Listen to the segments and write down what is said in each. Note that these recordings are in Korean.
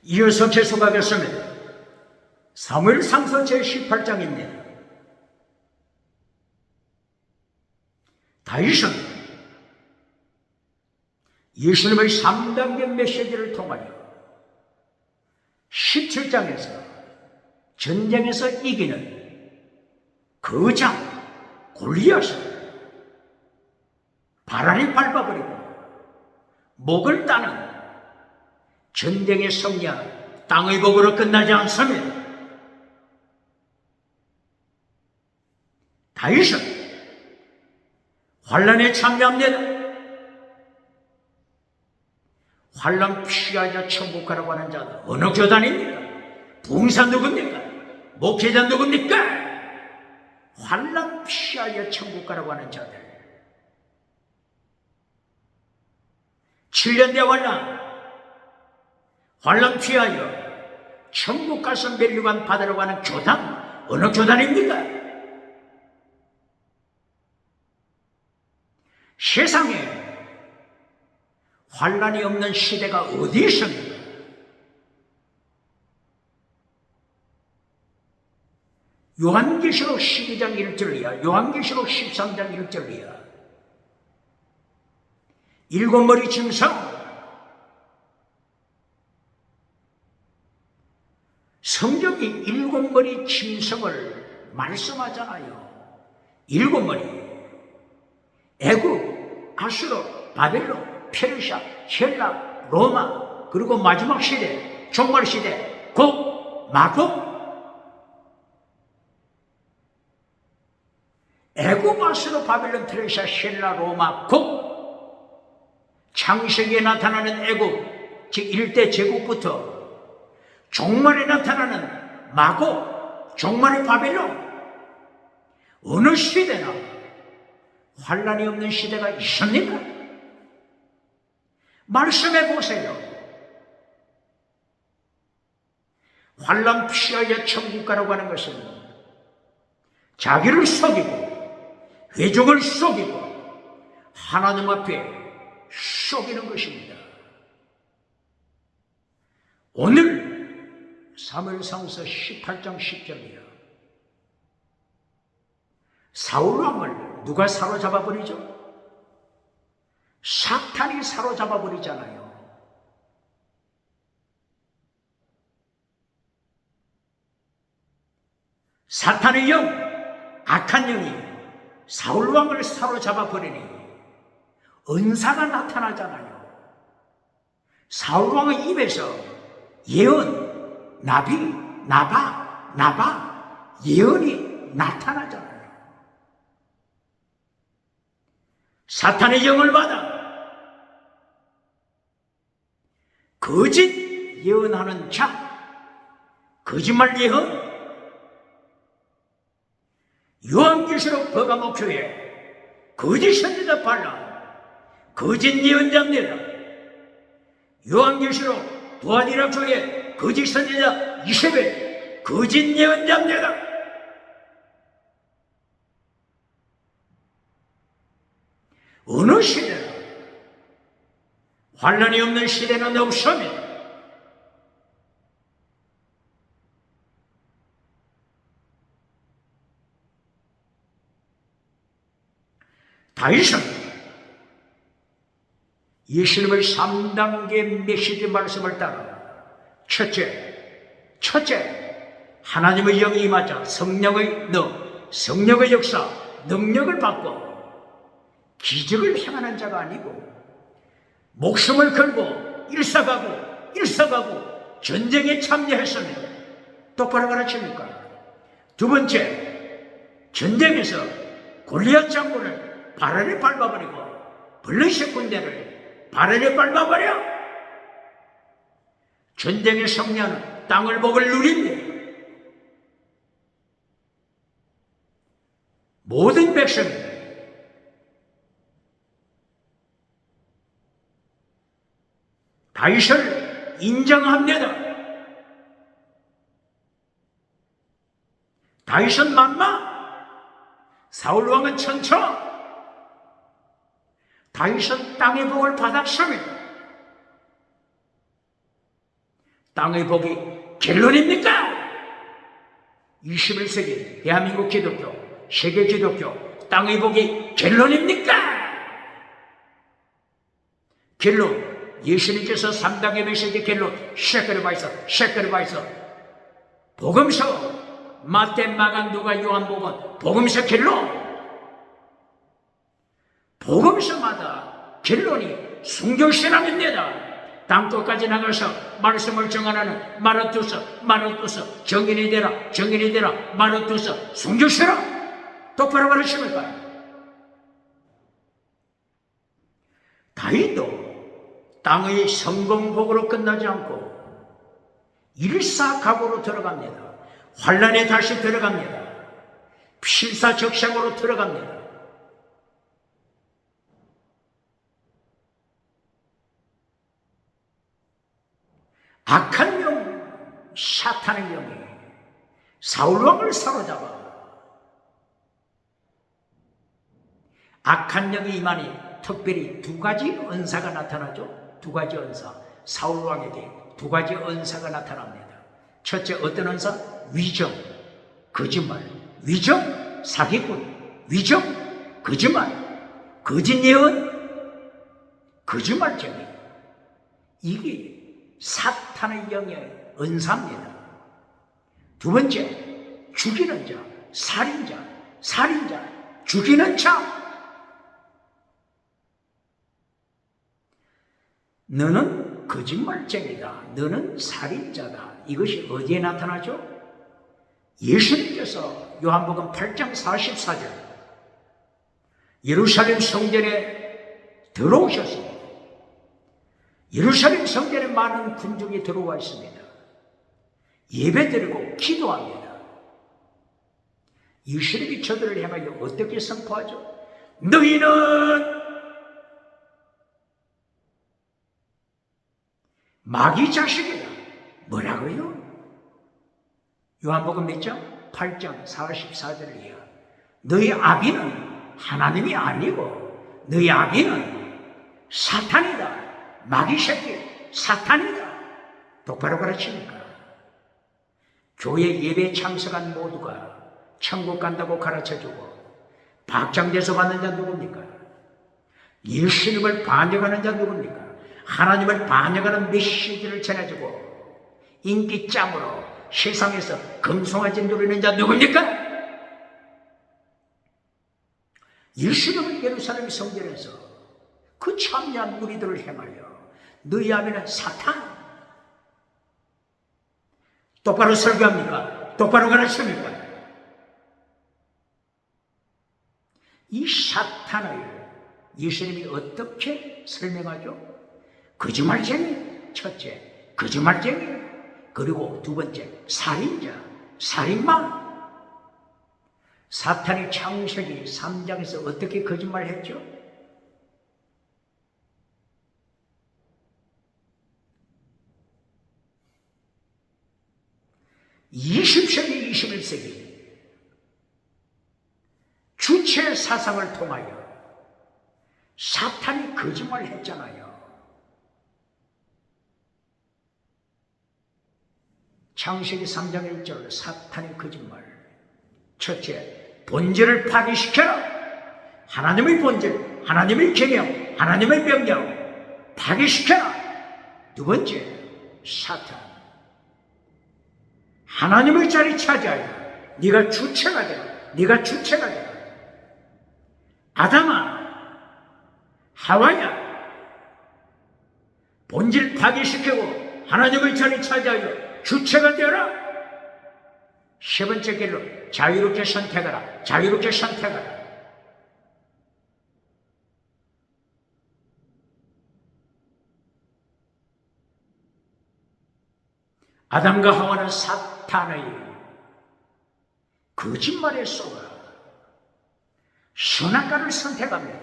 이어서 계속하겠습니다. 사무엘상서 제18장입니다. 다윗은 예수님의 3단계 메시지를 통하여 17장에서 전쟁에서 이기는 거장 골리앗을 바라리 밟아버리고 목을 따는 전쟁의 승리는 땅의 복으로 끝나지 않습니다. 다윗은 환란에 참여합니다. 환란 피하자 천국가라고 하는 자들 어느 교단입니까? 부흥사 누굽니까? 목회자 누굽니까? 환란 피하여 천국가라고 하는 자들 7년 대 환란 피하여 천국 가서 멸류관 받으려고 하는 교단 어느 교단입니까? 세상에 환란이 없는 시대가 어디 있습니까? 요한계시록 12장 1절 이하, 요한계시록 13장 1절 이하. 일곱 머리 짐승, 성경이 일곱 머리 짐승을 말씀하잖아요. 일곱 머리, 애굽, 아수르, 바벨론, 페르시아, 헬라, 로마, 그리고 마지막 시대, 종말 시대, 곧 마곡. 애굽, 아수르, 바벨론, 페르시아, 헬라, 로마, 곧 창세기에 나타나는 애굽, 즉 1대 제국부터 종말에 나타나는 마곡, 종말의 바벨론, 어느 시대나 환란이 없는 시대가 있습니까? 말씀해 보세요. 환란 피하여 천국 가라고 하는 것은 자기를 속이고 회중을 속이고 하나님 앞에 속이는 것입니다. 오늘 사무엘상서 18장 10절이요. 사울왕을 누가 사로잡아버리죠? 사탄이 사로잡아버리잖아요. 사탄의 영, 악한 영이 사울왕을 사로잡아버리니 은사가 나타나잖아요. 사울왕의 입에서 예언, 나비, 나바, 예언이 나타나잖아요. 사탄의 영을 받아 거짓 예언하는 자, 거짓말 예언, 요한계시록 버가목교회 거짓 선지자 발람, 거짓 예언자입니다. 요한계시록 부하디라 교회 거짓 선지자 이세벨 거짓 예언자입니다. 어느 시대나 환란이 없는 시대는 없습니다. 다윗은 예수님의 3단계 메시지 말씀을 따라 첫째 하나님의 영이 임하자 성령의 역사, 능력을 받고 기적을 행하는 자가 아니고 목숨을 걸고 일사가고 전쟁에 참여했습니다. 똑바로 가르칩니까? 두 번째, 전쟁에서 골리앗 장군을 바라리 밟아버리고 블레셋 군대를 바라리 밟아버려 전쟁에 승리하는 땅을 복을 누립니다. 모든 백성이 다윗을 인정합니다. 다윗은 만마, 사울왕은 천처. 다윗은 땅의 복을 받았습니다. 땅의 복이 결론입니까? 21세기 대한민국 기독교, 세계 기독교, 땅의 복이 결론입니까? 결론. 예수님께서 3단계 메시지 결론. 셰크르바이서. 복음서. 마태, 마가, 누가, 요한복음. 복음서 결론. 복음서마다 결론이 순교신앙입니다. 땅끝까지 나가서 말씀을 정하는 마르투스 정인이 되라 마르투스 순교신앙. 똑바로 가르칩니까? 다윗도 땅의 성공복으로 끝나지 않고 일사각오로 들어갑니다. 환란에 다시 들어갑니다. 필사적상으로 들어갑니다. 악한 영, 사탄의 영이 사울왕을 사로잡아 악한 영이 임하니 특별히 두 가지 은사가 나타나죠. 두 가지 은사. 사울왕에게 두 가지 은사가 나타납니다. 첫째, 어떤 은사? 위정, 거짓말. 위정, 사기꾼. 위정, 거짓말. 거짓 예언, 거짓말쟁이. 이게 사탄의 영의 은사입니다. 두 번째, 죽이는 자, 살인자, 죽이는 자. 너는 거짓말쟁이다. 너는 살인자다. 이것이 어디에 나타나죠? 예수님께서 요한복음 8장 44절 예루살렘 성전에 들어오셨습니다. 예루살렘 성전에 많은 군중이 들어와 있습니다. 예배드리고 기도합니다. 예수님이 저들을 향하여 어떻게 선포하죠? 너희는 마귀 자식이다. 뭐라고요? 요한복음 몇 장? 8장 44절이에요. 너희 아비는 하나님이 아니고 너희 아비는 사탄이다. 마귀 새끼 사탄이다. 똑바로 가르칩니까? 교회 예배 참석한 모두가 천국 간다고 가르쳐주고 박장대소 받는 자 누굽니까? 예수님을 반역하는 자 누굽니까? 하나님을 반역하는 메시지를 전해주고 인기짱으로 세상에서 금송아지 누리는 자 누굽니까? 예수님은 예루살렘 성전에서 그 참여한 무리들을 향하여 너희 아비는 사탄. 똑바로 설교합니까? 똑바로 가르칩니까? 이 사탄을 예수님이 어떻게 설명하죠? 거짓말쟁이, 첫째, 거짓말쟁이, 그리고 두 번째, 살인자, 살인마. 사탄이 창세기 3장에서 어떻게 거짓말했죠? (20세기) 21세기 주체 사상을 통하여 사탄이 거짓말했잖아요. 창세기 3장 1절 사탄의 거짓말. 첫째, 본질을 파괴시켜라. 하나님의 본질, 하나님의 계명, 하나님의 명령 파괴시켜라. 두 번째, 사탄. 하나님의 자리 차지하여 네가 주체가 되라. 네가 주체가 되라. 아담아, 하와야, 본질 파괴시키고 하나님의 자리 차지하여 주체가 되어라. 세 번째 길로 자유롭게 선택하라. 자유롭게 선택하라. 아담과 하와는 사탄의 거짓말에 속아 선악과를 선택합니다.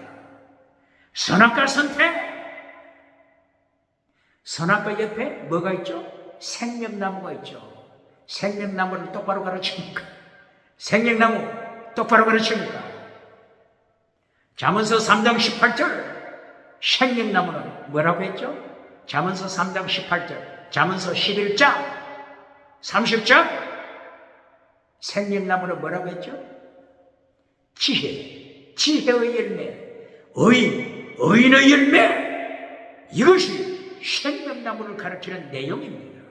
선악과 선택. 선악과 옆에 뭐가 있죠? 생명나무가 있죠. 생명나무를 똑바로 가르칩니까? 생명나무 똑바로 가르칩니까? 잠언서 3장 18절 생명나무는 뭐라고 했죠? 잠언서 3장 18절 잠언서 11장 30절 생명나무는 뭐라고 했죠? 지혜의 열매, 의인의 열매, 이것이 생명나무를 가르치는 내용입니다.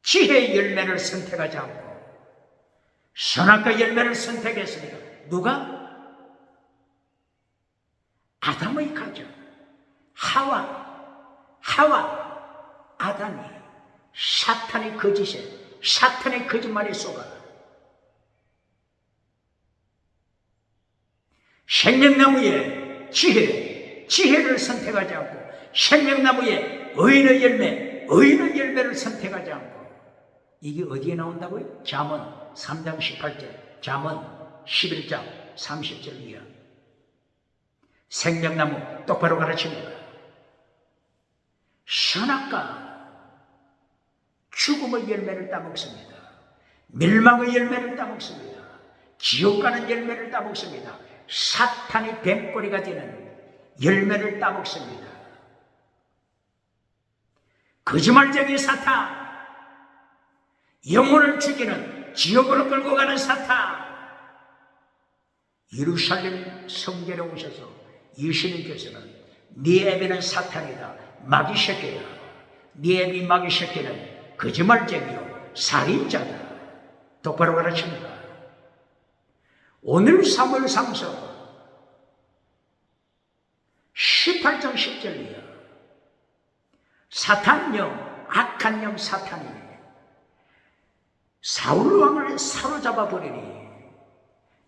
지혜의 열매를 선택하지 않고 선악과 열매를 선택했으니까 누가? 아담의 가족 하와 아담이 사탄의 거짓에 사탄의 거짓말에 속아 생명나무의 지혜를 선택하지 않고 생명나무의 의인의 열매를 선택하지 않고 이게 어디에 나온다고요? 잠언 3장 18절 잠언 11장 30절 이하 생명나무 똑바로 가르칩니다. 선악과 죽음의 열매를 따먹습니다. 멸망의 열매를 따먹습니다. 지옥 가는 열매를 따먹습니다. 사탄의 뱀꼬리가 되는 열매를 따먹습니다. 거짓말쟁이 사탄, 영혼을 죽이는 지옥으로 끌고 가는 사탄, 예루살렘 성전에 오셔서 예수님께서는 네 애비는 사탄이다, 마귀 새끼다. 네 애비 마귀 새끼는 거짓말쟁이요 살인자다. 똑바로 가르칩니다. 오늘 사무엘상서 18장 10절이야. 사탄령, 악한 영 사탄이 사울 왕을 사로잡아 버리니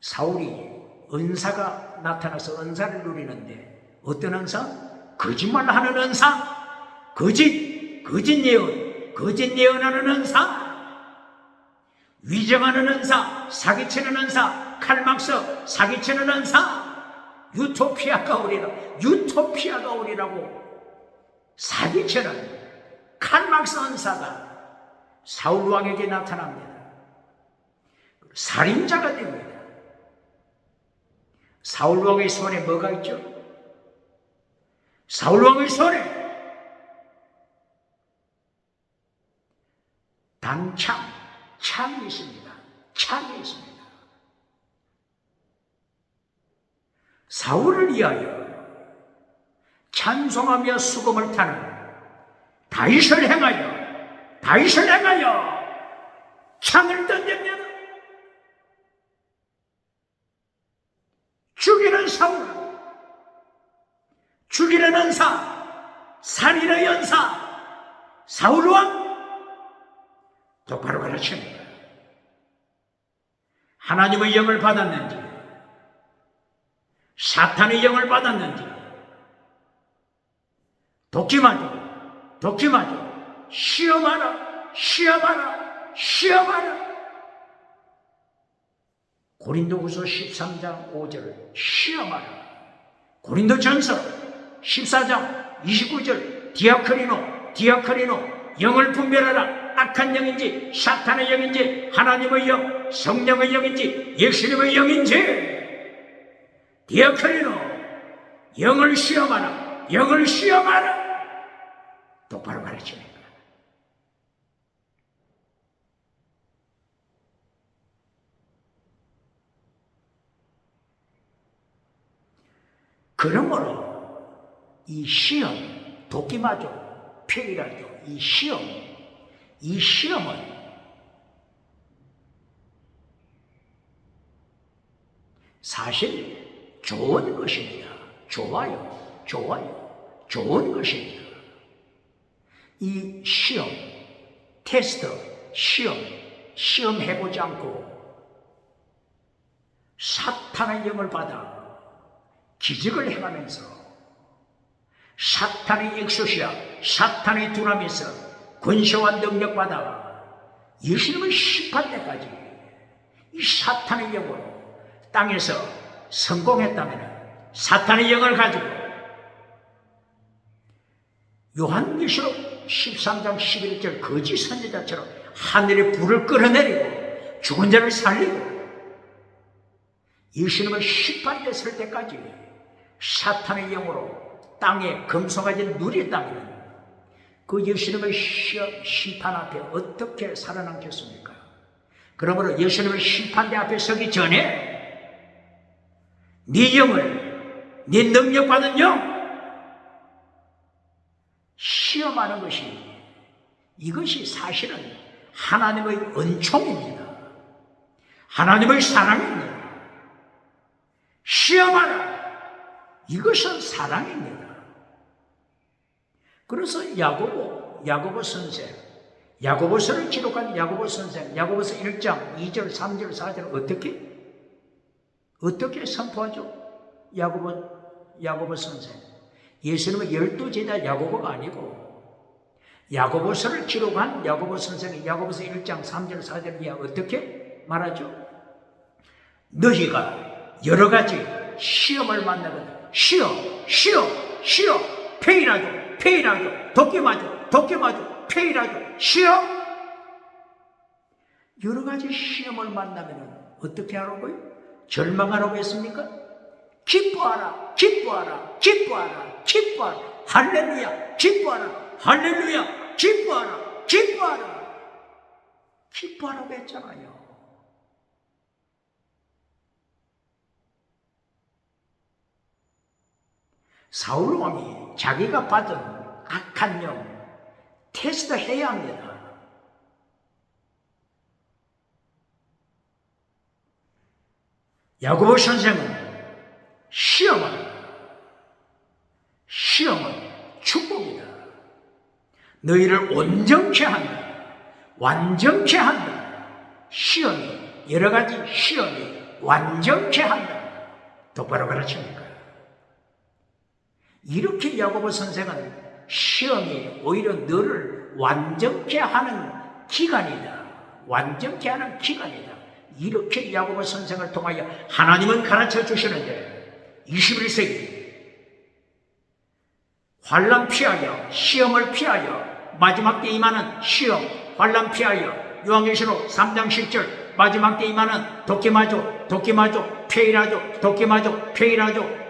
사울이 은사가 나타나서 은사를 누리는데 어떤 은사? 거짓말하는 은사, 거짓 예언하는 은사, 위정하는 은사, 사기치는 은사, 칼막서 사기치는 은사, 유토피아가 오리라고 사기치는 칼막서 은사가 사울왕에게 나타납니다. 살인자가 됩니다. 사울왕의 손에 뭐가 있죠? 사울왕의 손에 창이 있습니다. 창이 있습니다. 사울을 위하여 찬송하며 수금을 타는 다윗을 행하여 창을 던집니다. 죽이는 사울, 죽이는 은사, 살인의 연사, 사울왕 똑바로 가르칩니다. 하나님의 영을 받았는지 사탄의 영을 받았는지 독침하죠. 시험하라. 고린도후서 13장 5절 시험하라. 고린도전서 14장 29절 디아크리노 영을 분별하라. 악한 영인지 사탄의 영인지 하나님의 영 성령의 영인지 예수님의 영인지 디아크리노 영을 시험하라. 똑바로 가르칩니다. 그러므로 이 시험, 도끼마죠, 폐기라죠. 이 시험은 사실 좋은 것입니다. 좋아요. 좋은 것입니다. 이 시험, 테스트, 시험 해보지 않고 사탄의 영을 받아 기적을 행하면서 사탄의 엑소시아, 사탄의 두나미에서 권세와 능력 받아 예수님을 심판 때까지 이 사탄의 영으로 땅에서 성공했다면 사탄의 영을 가지고 요한계시록 13장 11절 거짓 선지자처럼 하늘의 불을 끌어내리고 죽은 자를 살리고 예수님을 심판됐을 때까지 사탄의 영으로 땅에 금송아지를 누렸다면 그 예수님의 심판 앞에 어떻게 살아남겠습니까? 그러므로 예수님의 심판대 앞에 서기 전에 네 영을, 네 능력받은 영 시험하는 것이, 이것이 사실은 하나님의 은총입니다. 하나님의 사랑입니다. 시험하라. 이것은 사랑입니다. 그래서 야고보 선생, 야고보서를 기록한 야고보 선생, 야고보서 1장 2절, 3절, 4절 어떻게 선포하죠? 야고보 선생. 예수님은 12제자 야고보가 아니고 야고보서를 기록한 야고보 선생이 야고보서 1장 3절, 4절에 어떻게 말하죠? 너희가 여러 가지 시험을 만나거든. 시험, 페이라죠, 도끼 맞아, 페이라죠, 시험. 여러 가지 시험을 만나면 어떻게 하라고요? 절망하라고 했습니까? 기뻐하라. 할렐루야, 기뻐하라. 할렐루야, 기뻐하라. 기뻐하라고 했잖아요. 사울 왕이 자기가 받은 악한 영 테스트해야 합니다. 야고보 선생은 시험은 축복이다. 너희를 온전케 한다. 완전케 한다. 여러 가지 시험이 완전케 한다. 똑바로 가르칩니까? 이렇게 야고보 선생은 시험이 오히려 너를 완전케 하는 기간이다. 이렇게 야고보 선생을 통하여 하나님은 가르쳐 주시는데 21세기 환난 피하여, 시험을 피하여, 마지막 때 임하는 시험, 환난 피하여, 요한계시록 3장 10절 마지막 때 임하는 도끼마저, 페이라죠,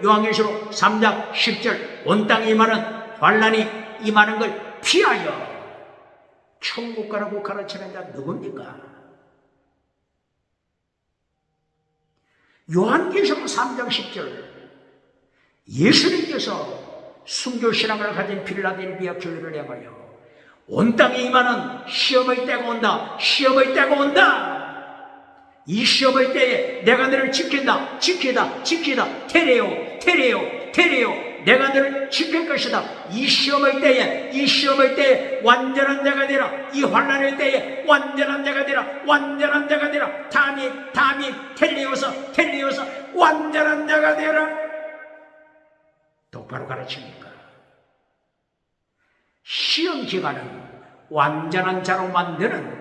요한계시록 3장 10절 온 땅에 임하는 환난이 임하는 걸 피하여 천국 가라고 가르치는 자 누굽니까? 요한계시록 3장 10절 예수님께서 순교신앙을 가진 필라델피아 교회를 향하여 온 땅에 임하는 시험의 때가 온다. 이 시험의 때에 내가 너를 지킨다. 테레오. 내가 너를 지킬 것이다. 이 시험의 때에 완전한 자가 되라. 이 환난의 때에 완전한 자가 되라. 다미 텔리오서 완전한 자가 되라. 똑바로 가르칩니까? 시험 기간은 완전한 자로 만드는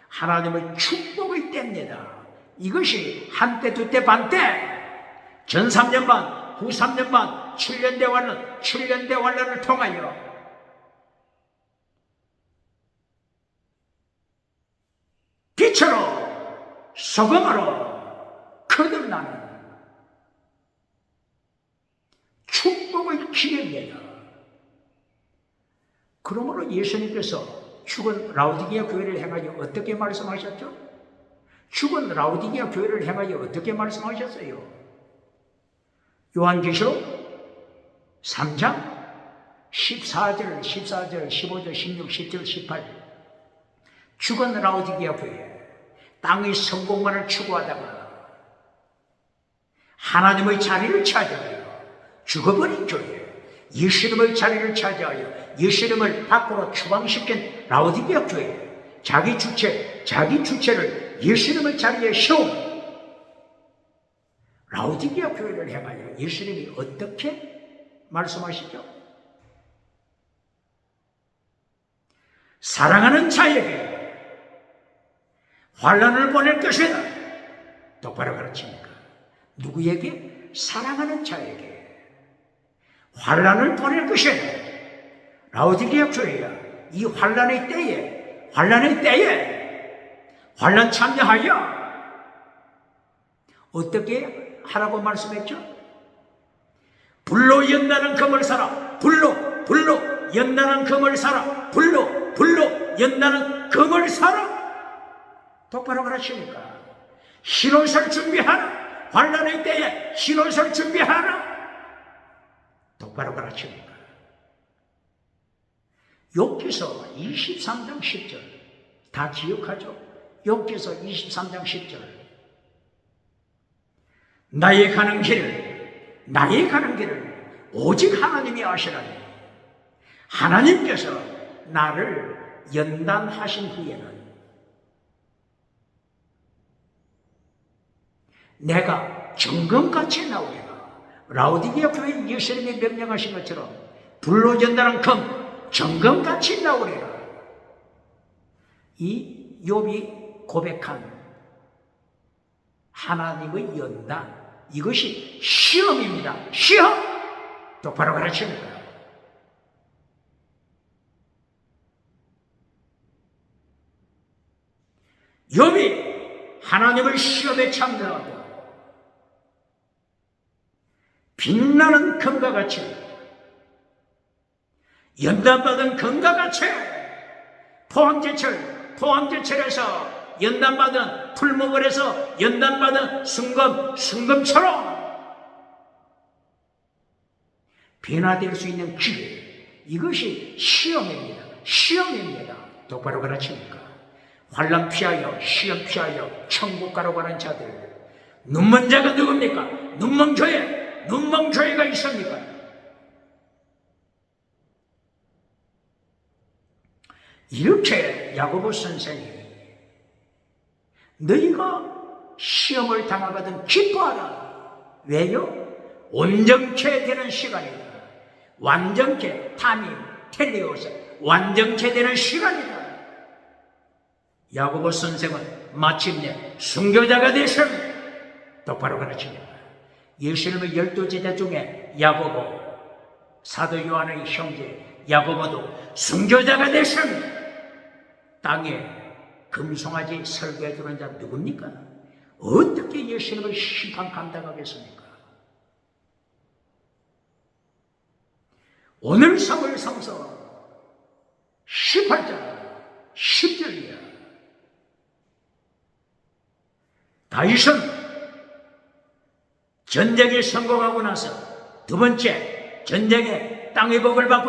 하나님의 축복의 때입니다. 이것이 한때, 두때, 반때, 전 3년 반, 후 3년 반, 7년 대환란을 통하여 빛으로 소금으로 거듭나는 축복의 기회입니다. 그러므로 예수님께서 죽은 라오디게아 교회를 향하여 어떻게 말씀하셨죠? 죽은 라오디게아 교회를 향하여 어떻게 말씀하셨어요? 요한계시록 3장 14절, 15절, 16, 17, 18 죽은 라오디게아 교회 땅의 성공만을 추구하다가 하나님의 자리를 찾아요. 죽어버린 교회, 예수님의 자리를 차지하여 예수님을 밖으로 추방시킨 라오디게아 교회, 자기 주체를 예수님의 자리에 세운 라오디게아 교회를 향하여 예수님이 어떻게 말씀하시죠? 사랑하는 자에게 환난을 보낼 것이다. 똑바로 가르칩니까? 누구에게? 사랑하는 자에게 환난을 보낼 것이다. 라오디게아 교회야, 이 환난의 때에 환난 참여하여 어떻게 하라고 말씀했죠? 불로 연다는 금을 사라. 불로 불로 연단한 금을 사라. 불로 연단한 금을 사라. 똑바로 가르치니까. 흰옷을 준비하라. 환난의 때에 흰옷을 준비하라. 똑바로 가르치니까. 욥기서 23장 10절 다 기억하죠? 욥기서 23장 10절 나의 가는 길을 오직 하나님이 아시라니. 하나님께서 나를 연단하신 후에는 내가 정금같이 나오리라. 라오디게아 교회 예수님이 명령하신 것처럼 불로 연단한 금 정금같이 나오리라. 이 욥이 고백한 하나님의 연단, 이것이 시험입니다. 시험! 똑바로 가르칩니다. 욥이 하나님의 시험에 참여하고 빛나는 금과 같이 연단받은 금과 같이 포항제철에서 연단받은 풀무걸에서 연단받은 순금처럼 변화될 수 있는 기회, 이것이 시험입니다. 시험입니다. 똑바로 가르치니까. 환난 피하여 시험 피하여 천국 가로 가는 자들. 눈먼 자가 누굽니까? 눈먼 교회가 있습니까? 이렇게 야고보 선생이 너희가 시험을 당하거든 기뻐하라. 왜요? 온전케 되는 시간이다. 완전케, 타님, 텔레오스, 완전케 되는 시간이다. 야고보 선생은 마침내 순교자가 되셨습니다. 똑바로 가르칩니다. 예수님의 12제자 중에 야고보, 사도 요한의 형제 야고보도 순교자가 되셨습니다. 땅에 금송아지 설교해 주는 자 누굽니까? 어떻게 예수님의 심판 감당하겠습니까? 오늘 사무엘 상서 18장 10절이야. 다윗은 전쟁에 성공하고 나서 두 번째 전쟁에 땅의 복을 받고